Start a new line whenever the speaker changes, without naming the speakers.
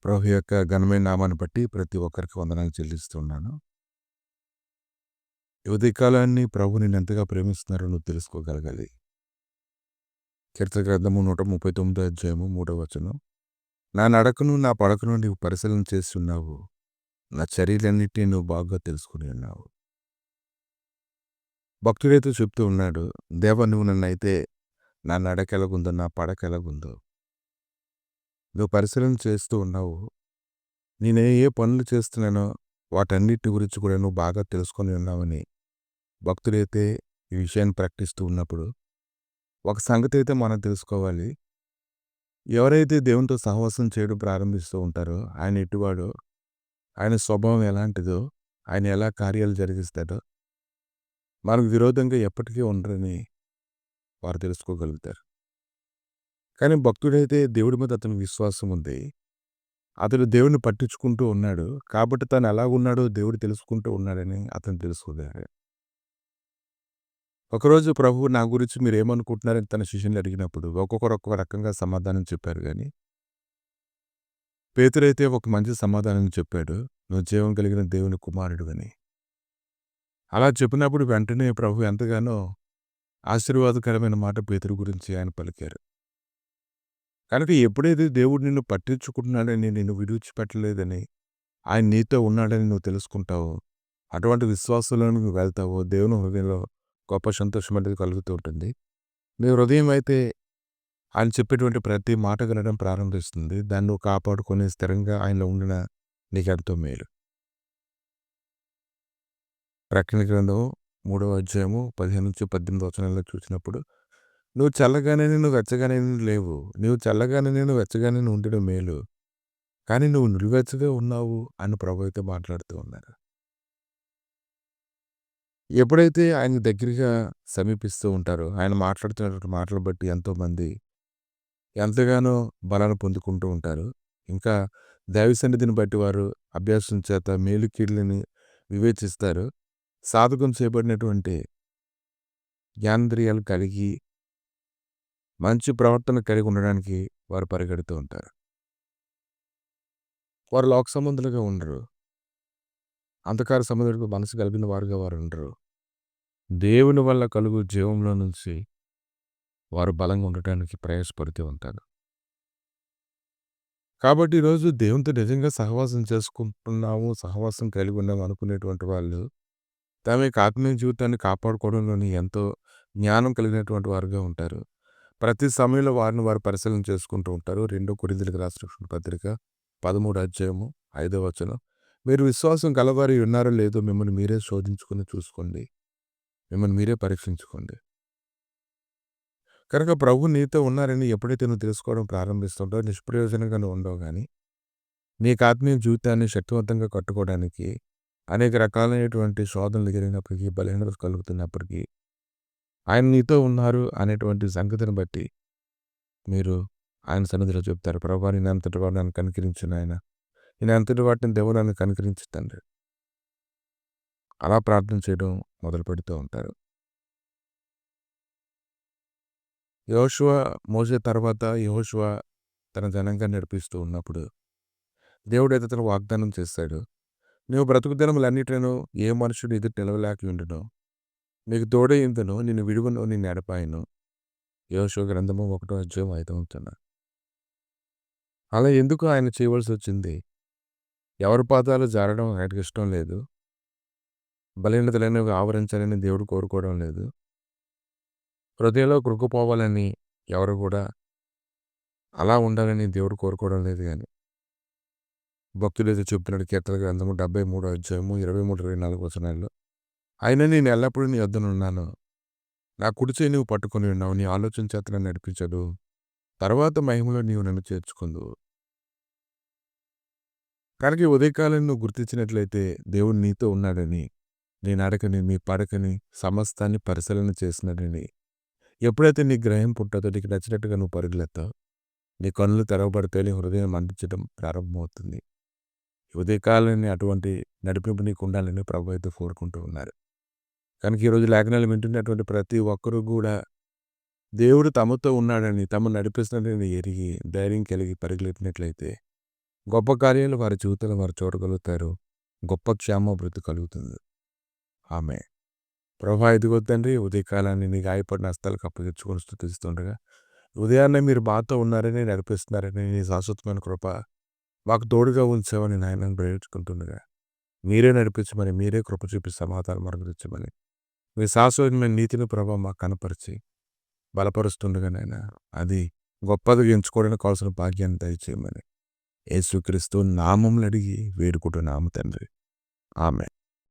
ప్రభు యొక్క ఘనమైన నామాన్ని బట్టి ప్రతి ఒక్కరికి వందనాలు చెల్లిస్తున్నాను. ఈ ఉదయకాలాన్ని ప్రభు నిన్నెంతగా ప్రేమిస్తున్నారో నువ్వు తెలుసుకోగలగాలి. కీర్తన గ్రంథము 139 అధ్యాయము 3వ వచనం. నా నడకను, నా పడకను నీవు పరిశీలన చేసి ఉన్నావు. నా చర్యలన్నిటిని నువ్వు బాగా తెలుసుకుని ఉన్నావు. భక్తుడైతే చెప్తూ ఉన్నాడు, దేవా నువ్వు నన్నైతే నా నడక ఎలాగుందో, నా పడక ఎలాగుందో నువ్వు పరిశీలన చేస్తూ ఉన్నావు. నేను ఏ పనులు చేస్తున్నానో వాటన్నిటి గురించి కూడా నువ్వు బాగా తెలుసుకొని ఉన్నావని భక్తుడైతే ఈ విషయాన్ని ప్రకటిస్తూ ఉన్నప్పుడు ఒక సంగతి అయితే మనం తెలుసుకోవాలి. ఎవరైతే దేవునితో సహవాసం చేయడం ప్రారంభిస్తూ ఉంటారో ఆయన ఎటువాడో, ఆయన స్వభావం ఎలాంటిదో, ఆయన ఎలా కార్యాలు జరిగిస్తాడో మనకు విరోధంగా ఎప్పటికీ ఉండరని వారు తెలుసుకోగలుగుతారు. కానీ భక్తుడైతే దేవుడి మీద అతనికి విశ్వాసం ఉంది. అతడు దేవుడిని పట్టించుకుంటూ ఉన్నాడు. కాబట్టి తను ఎలాగున్నాడో దేవుడు తెలుసుకుంటూ ఉన్నాడని అతను తెలుసుకోగలిగాడు. ఒకరోజు ప్రభువు నా గురించి మీరేమనుకుంటున్నారని తన శిష్యుల్ని అడిగినప్పుడు ఒక్కొక్కరు ఒక్కొక్క రకంగా సమాధానం చెప్పారు గాని, పేతురైతే ఒక మంచి సమాధానం చెప్పాడు. నువ్వు జీవం కలిగిన దేవుని కుమారుడు అని. అలా చెప్పినప్పుడు వెంటనే ప్రభు ఎంతగానో ఆశీర్వాదకరమైన మాట పేతురు గురించి ఆయన పలికారు. కనుక ఎప్పుడైతే దేవుడు నిన్ను పట్టించుకుంటున్నాడని, నిన్ను విడిచిపెట్టలేదని, ఆయన నీతో ఉన్నాడని నువ్వు తెలుసుకుంటావో, అటువంటి విశ్వాసంలో నువ్వు వెళ్తావో దేవుని హృదయంలో గొప్ప సంతోషం అనేది కలుగుతూ ఉంటుంది. నీ హృదయం అయితే ఆయన చెప్పేటువంటి ప్రతి మాట వినడం ప్రారంభిస్తుంది. దాన్ని నువ్వు కాపాడుకొని స్థిరంగా ఆయనలో ఉండిన నీకెంతో మేలు. ప్రకటన గ్రంథం 3వ అధ్యాయము 15-18 వచనాల్లో చూసినప్పుడు, నువ్వు చల్లగానే నువ్వు వెచ్చగానే లేవు. నువ్వు చల్లగానే నువ్వు వెచ్చగానే ఉండడం మేలు. కానీ నువ్వు నిలువెచ్చగా ఉన్నావు అని ప్రభు అయితే మాట్లాడుతూ ఉన్నారు. ఎప్పుడైతే ఆయన దగ్గరగా సమీపిస్తూ ఉంటారో, ఆయన మాట్లాడుతున్నటువంటి మాటలు బట్టి ఎంతోమంది ఎంతగానో బలాన్ని పొందుకుంటూ ఉంటారు. ఇంకా దైవ సన్నిధిని బట్టి వారు అభ్యాసం చేత మేలు కీడులని వివేచిస్తారు. సాధకం చేయబడినటువంటి జ్ఞానేంద్రియాలు కలిగి మంచి ప్రవర్తన కలిగి ఉండడానికి వారు పరిగెడుతూ ఉంటారు. వారు లోక సంబంధులుగా ఉండరు. అంధకార సంబంధులకు మనసు కలిగిన వారుగా వారు ఉండరు. దేవుని వల్ల కలుగు జీవంలో నుంచి వారు బలంగా ఉండటానికి ప్రయాసపడుతూ ఉంటారు. కాబట్టి ఈరోజు దేవునితో నిజంగా సహవాసం చేసుకుంటున్నాము, సహవాసం కలిగి ఉన్నాము అనుకునేటువంటి వాళ్ళు తమ యొక్క ఆత్మీయ జీవితాన్ని కాపాడుకోవడంలోని ఎంతో జ్ఞానం కలిగినటువంటి వారుగా ఉంటారు. ప్రతి సమయంలో వారిని వారు పరిశీలన చేసుకుంటూ ఉంటారు. 2 కొరింథీయులకు రాసిన పత్రిక 13వ అధ్యాయము 5వ వచనం. మీరు విశ్వాసం గలవారు ఉన్నారో లేదో మిమ్మల్ని మీరే శోధించుకుని చూసుకోండి. మిమ్మల్ని మీరే పరీక్షించుకోండి. కనుక ప్రభు నీతో ఉన్నారని ఎప్పుడైతే నువ్వు తెలుసుకోవడం ప్రారంభిస్తుంటావో నిష్ప్రయోజనంగా నువ్వు ఉండవు కానీ నీకు ఆత్మీయ జీవితాన్ని శక్తివంతంగా కట్టుకోవడానికి అనేక రకాలైనటువంటి శోధనలు ఎదిరినప్పటికీ, బలహీనతలు కలుగుతున్నప్పటికీ ఆయన నీతో ఉన్నారు అనేటువంటి సంగతిని బట్టి మీరు ఆయన సన్నిధిలో చెప్తారు. ప్రభువా నేను అంతటి వాడు నన్ను కనికరించు నాయన. నేను అంతటి వాటిని దేవుడు నన్ను కనికరించు తండ్రి. అలా ప్రార్థన చేయడం మొదలు పెడుతూ ఉంటారు. యెహోషువ మోసే తర్వాత యెహోషువ తన జనాంగాన్ని నడిపిస్తూ ఉన్నప్పుడు దేవుడైతే తన వాగ్దానం చేశాడు. నువ్వు బ్రతుకు దినములన్నిటిలో ఏ మనుషుడు ఎదుట నిలవలేక ఉండునో నీకు తోడై ఉందును, నిన్ను విడువను, నిన్ను ఎడపాయను. యెహోషువ గ్రంథము 1వ అధ్యాయం 5వ వచనం. అలా ఎందుకు ఆయన చేయవలసి వచ్చింది? ఎవరి పాదాలు జారడం ఆయనకి ఇష్టం లేదు. బలహీనతలైనవి ఆవరించాలని దేవుడు కోరుకోవడం లేదు. హృదయంలో కృంగిపోవాలని ఎవరు కూడా అలా ఉండాలని దేవుడు కోరుకోవడం లేదు గాని. భక్తుడైతే చెప్తున్నాడు కీర్తన గ్రంథము 73వ అధ్యాయము 23-24 వచనాల్లో. అయినా నేను ఎల్లప్పుడూ నీ యొద్దనున్నాను. నా కుడి చెయ్యి నువ్వు పట్టుకొని ఉన్నావు. నీ ఆలోచన చేత నన్ను నడిపించదు. తర్వాత మహిమలో నీవు నన్ను చేర్చుకుందువు. కనుక ఈ ఉదయకాలం నువ్వు గుర్తించినట్లయితే దేవుడు నీతో ఉన్నాడని, నీ నడకని, నీ పడకని, సమస్తాన్ని పరిశీలన చేసినాడని ఎప్పుడైతే నీ గ్రహింపు ఉంటుందో నీకు నచ్చినట్టుగా నువ్వు పరుగులెత్తావు. నీ కన్నులు తెరవబడితే నీ హృదయం మండించడం ప్రారంభమవుతుంది. ఉదయకాలాన్ని అటువంటి నడిపింపు నీకు ఉండాలని ప్రభు అయితే కోరుకుంటూ ఉన్నారు. కనుక ఈరోజు లేఖనాలు వింటున్నటువంటి ప్రతి ఒక్కరూ కూడా దేవుడు తమతో ఉన్నాడని, తమను నడిపిస్తున్నాడని ఎరిగి ధైర్యం కలిగి పరుగులెత్తినట్లయితే గొప్ప కార్యాలు వారి జీవితంలో వారు చూడగలుగుతారు. గొప్ప క్షేమాభివృద్ధి కలుగుతుంది. ఆమె ప్రభా ఇదిగో తండ్రి ఉదయకాలాన్ని నీ గాయపడిన హస్తాలకు అప్పగించుకొని స్తుతిస్తుండగా ఉదయాన్నే మీరు మాతో ఉన్నారని నడిపిస్తున్నారని నీ శాశ్వతమైన కృప మాకు తోడుగా ఉంచామని నాయనని ప్రయోజుకుంటుండగా మీరే నడిపించమని మీరే కృప చూపి సమాధానం మరుగుతించమని మీ శాశ్వతమైన నీతిని ప్రభావ మాకు కనపరిచి బలపరుస్తుండగా నాయన అది గొప్పదిగా ఎంచుకోవడానికి కావాల్సిన భాగ్యాన్ని దయచేయమని యేసుక్రీస్తు నామములు అడిగి వేడుకుంటున్నాము తండ్రి. ఆమె